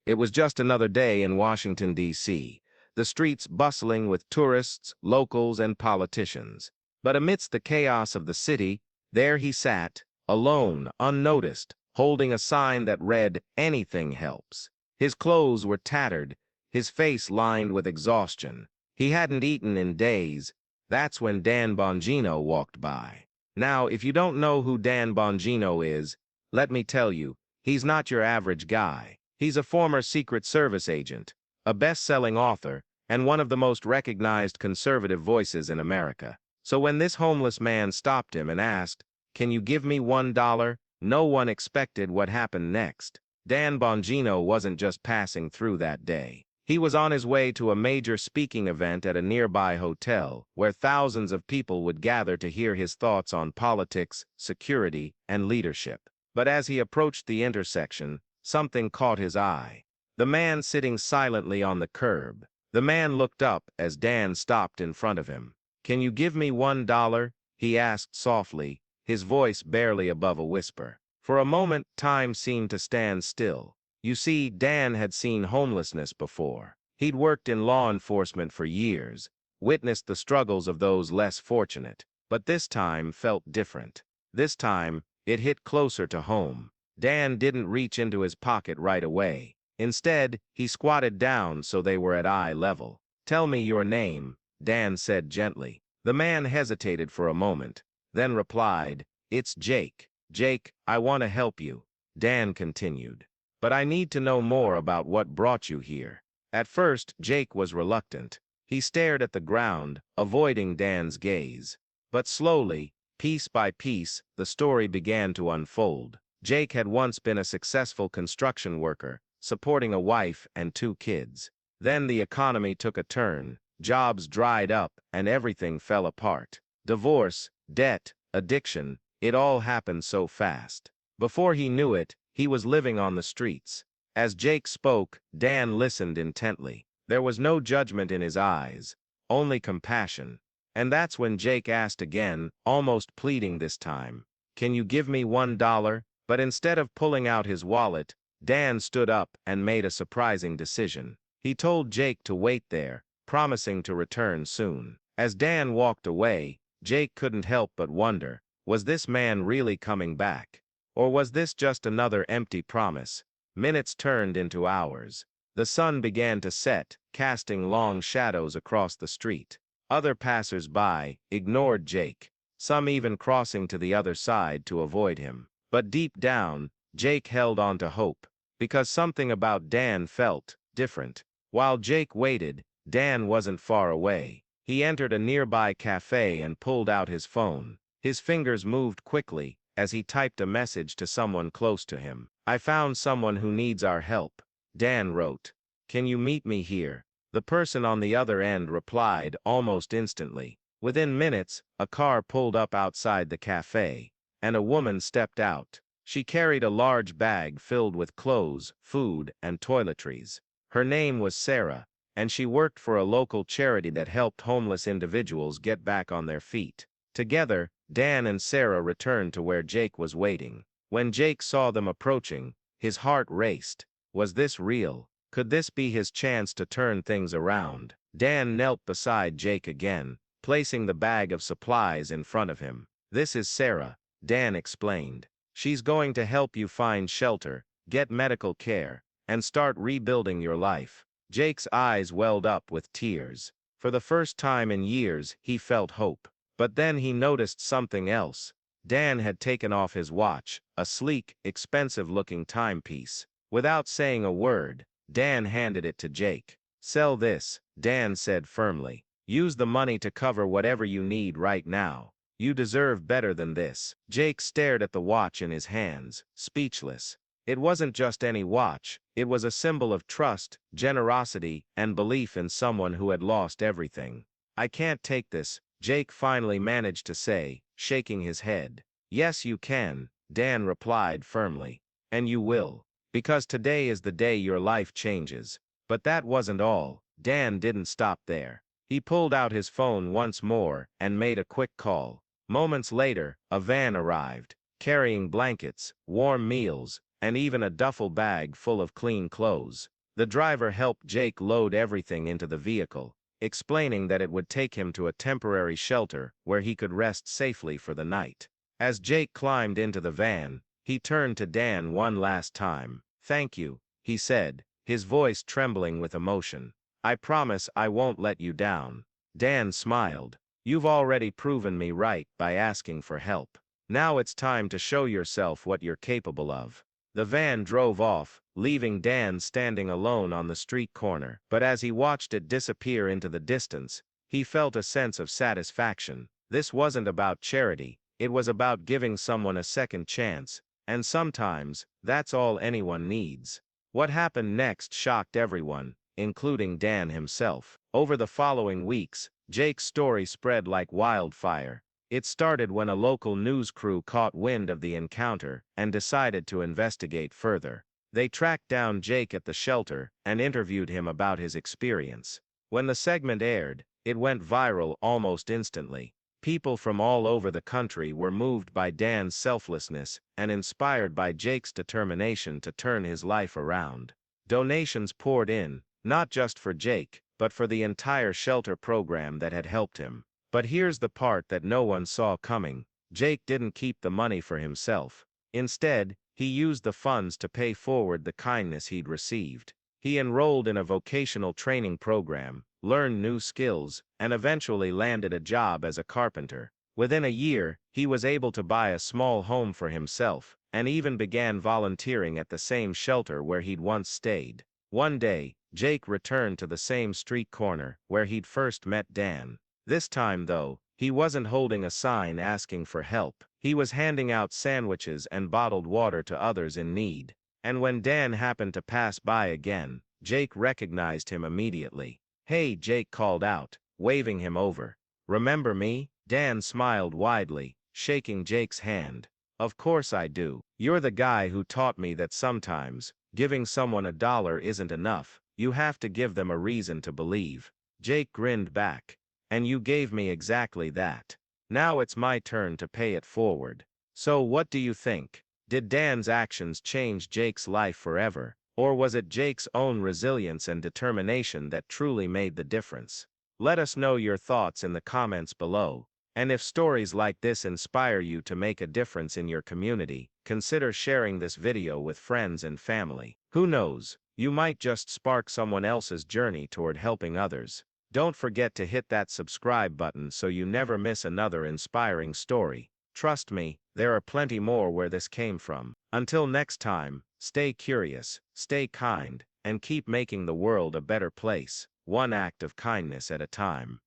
It was just another day in Washington, D.C., the streets bustling with tourists, locals, and politicians. But amidst the chaos of the city, there he sat, alone, unnoticed, holding a sign that read, "Anything helps." His clothes were tattered, his face lined with exhaustion. He hadn't eaten in days. That's when Dan Bongino walked by. Now, if you don't know who Dan Bongino is, let me tell you, he's not your average guy. He's a former Secret Service agent, a best-selling author, and one of the most recognized conservative voices in America. So when this homeless man stopped him and asked, "Can you give me $1?" no one expected what happened next. Dan Bongino wasn't just passing through that day. He was on his way to a major speaking event at a nearby hotel, where thousands of people would gather to hear his thoughts on politics, security, and leadership. But as he approached the intersection, something caught his eye. The man sitting silently on the curb. The man looked up as Dan stopped in front of him. "Can you give me $1?" he asked softly, his voice barely above a whisper. For a moment, time seemed to stand still. You see, Dan had seen homelessness before. He'd worked in law enforcement for years, witnessed the struggles of those less fortunate. But this time felt different. This time, it hit closer to home. Dan didn't reach into his pocket right away. Instead, he squatted down so they were at eye level. "Tell me your name," Dan said gently. The man hesitated for a moment, then replied, "It's Jake. Jake, I want to help you," Dan continued. "But I need to know more about what brought you here." At first, Jake was reluctant. He stared at the ground, avoiding Dan's gaze. But slowly, piece by piece, the story began to unfold. Jake had once been a successful construction worker, supporting a wife and 2 kids. Then the economy took a turn, jobs dried up, and everything fell apart. Divorce, debt, addiction, it all happened so fast. Before he knew it, he was living on the streets. As Jake spoke, Dan listened intently. There was no judgment in his eyes, only compassion. And that's when Jake asked again, almost pleading this time, "Can you give me $1?" But instead of pulling out his wallet, Dan stood up and made a surprising decision. He told Jake to wait there, promising to return soon. As Dan walked away, Jake couldn't help but wonder, was this man really coming back? Or was this just another empty promise? Minutes turned into hours. The sun began to set, casting long shadows across the street. Other passers-by ignored Jake, some even crossing to the other side to avoid him. But deep down, Jake held on to hope, because something about Dan felt different. While Jake waited, Dan wasn't far away. He entered a nearby cafe and pulled out his phone. His fingers moved quickly as he typed a message to someone close to him. "I found someone who needs our help," Dan wrote. "Can you meet me here?" The person on the other end replied almost instantly. Within minutes, a car pulled up outside the cafe, and a woman stepped out. She carried a large bag filled with clothes, food, and toiletries. Her name was Sarah, and she worked for a local charity that helped homeless individuals get back on their feet. Together, Dan and Sarah returned to where Jake was waiting. When Jake saw them approaching, his heart raced. Was this real? Could this be his chance to turn things around? Dan knelt beside Jake again, placing the bag of supplies in front of him. "This is Sarah," Dan explained. "She's going to help you find shelter, get medical care, and start rebuilding your life." Jake's eyes welled up with tears. For the first time in years, he felt hope. But then he noticed something else. Dan had taken off his watch, a sleek, expensive-looking timepiece. Without saying a word, Dan handed it to Jake. "Sell this," Dan said firmly. "Use the money to cover whatever you need right now. You deserve better than this." Jake stared at the watch in his hands, speechless. It wasn't just any watch, it was a symbol of trust, generosity, and belief in someone who had lost everything. "I can't take this," Jake finally managed to say, shaking his head. "Yes, you can," Dan replied firmly. "And you will. Because today is the day your life changes." But that wasn't all. Dan didn't stop there. He pulled out his phone once more and made a quick call. Moments later, a van arrived, carrying blankets, warm meals, and even a duffel bag full of clean clothes. The driver helped Jake load everything into the vehicle, explaining that it would take him to a temporary shelter where he could rest safely for the night. As Jake climbed into the van, he turned to Dan one last time. "Thank you," he said, his voice trembling with emotion. "I promise I won't let you down." Dan smiled. "You've already proven me right by asking for help. Now it's time to show yourself what you're capable of." The van drove off, leaving Dan standing alone on the street corner. But as he watched it disappear into the distance, he felt a sense of satisfaction. This wasn't about charity, it was about giving someone a second chance, and sometimes, that's all anyone needs. What happened next shocked everyone, including Dan himself. Over the following weeks, Jake's story spread like wildfire. It started when a local news crew caught wind of the encounter and decided to investigate further. They tracked down Jake at the shelter and interviewed him about his experience. When the segment aired, it went viral almost instantly. People from all over the country were moved by Dan's selflessness and inspired by Jake's determination to turn his life around. Donations poured in, not just for Jake, but for the entire shelter program that had helped him. But here's the part that no one saw coming. Jake didn't keep the money for himself. Instead, he used the funds to pay forward the kindness he'd received. He enrolled in a vocational training program, learned new skills, and eventually landed a job as a carpenter. Within a year, he was able to buy a small home for himself, and even began volunteering at the same shelter where he'd once stayed. One day, Jake returned to the same street corner where he'd first met Dan. This time, though, he wasn't holding a sign asking for help. He was handing out sandwiches and bottled water to others in need. And when Dan happened to pass by again, Jake recognized him immediately. "Hey," Jake called out, waving him over. "Remember me?" Dan smiled widely, shaking Jake's hand. "Of course I do. You're the guy who taught me that sometimes, giving someone $1 isn't enough. You have to give them a reason to believe." Jake grinned back. "And you gave me exactly that. Now it's my turn to pay it forward." So what do you think? Did Dan's actions change Jake's life forever, or was it Jake's own resilience and determination that truly made the difference? Let us know your thoughts in the comments below. And if stories like this inspire you to make a difference in your community, consider sharing this video with friends and family. Who knows, you might just spark someone else's journey toward helping others. Don't forget to hit that subscribe button so you never miss another inspiring story. Trust me, there are plenty more where this came from. Until next time, stay curious, stay kind, and keep making the world a better place, one act of kindness at a time.